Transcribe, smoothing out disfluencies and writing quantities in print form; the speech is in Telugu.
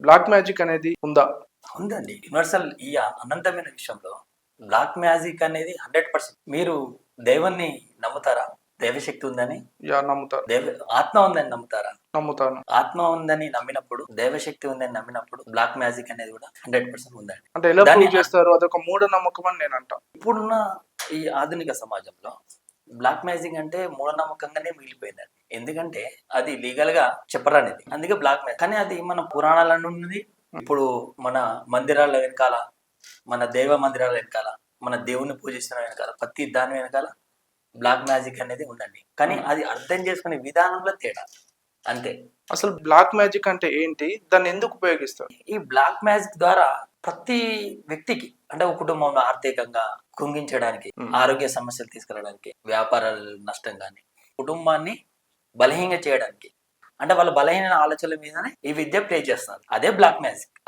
బ్లాక్ మ్యాజిక్ అనేది ఉందా? ఉందండి. యూనివర్సల్ ఈ అనంతమైన విషయంలో బ్లాక్ మ్యాజిక్ అనేది 100%. మీరు దైవాన్ని నమ్ముతారా? దైవశక్తి ఉందని? నమ్ముతాను. ఆత్మ ఉందని నమ్ముతారా? నమ్ముతాను. ఆత్మ ఉందని నమ్మినప్పుడు, దైవశక్తి ఉందని నమ్మినప్పుడు బ్లాక్ మ్యాజిక్ అనేది కూడా 100% ఉందండి. అంటే ఎలా దాన్ని ప్రూవ్ చేస్తారు? అదొక మూఢనమ్మకం అని నేను అంటా. ఇప్పుడున్న ఈ ఆధునిక సమాజంలో బ్లాక్ మ్యాజిక్ అంటే మూఢనమ్మకంగానే మిగిలిపోయిందండి. ఎందుకంటే అది లీగల్ గా చెప్పరానిది, అందుకే బ్లాక్ మ్యాజిక్. కానీ అది మన పురాణాలను ఉన్నది. ఇప్పుడు మన మందిరాల వెనకాల, మన దైవ మందిరాల వెనకాల, మన దేవుణ్ణి పూజిస్తున్న వెనకాల, ప్రతి దాని వెనకాల బ్లాక్ మ్యాజిక్ అనేది ఉందండి. కానీ అది అర్థం చేసుకునే విధానంలో తేడా అంతే. అసలు బ్లాక్ మ్యాజిక్ అంటే ఏంటి? దాన్ని ఎందుకు ఉపయోగిస్తారు? ఈ బ్లాక్ మ్యాజిక్ ద్వారా ప్రతి వ్యక్తికి, అంటే ఒక కుటుంబంలో ఆర్థికంగా కృంగించడానికి, ఆరోగ్య సమస్యలు తీసుకురావడానికి, వ్యాపారాల నష్టం కానీ, కుటుంబాన్ని బలహీనంగా చేయడానికి, అంటే వాళ్ళ బలహీన ఆలోచనల మీదనే ఈ విద్య ప్లే చేస్తున్నారు. అదే బ్లాక్ మ్యాజిక్.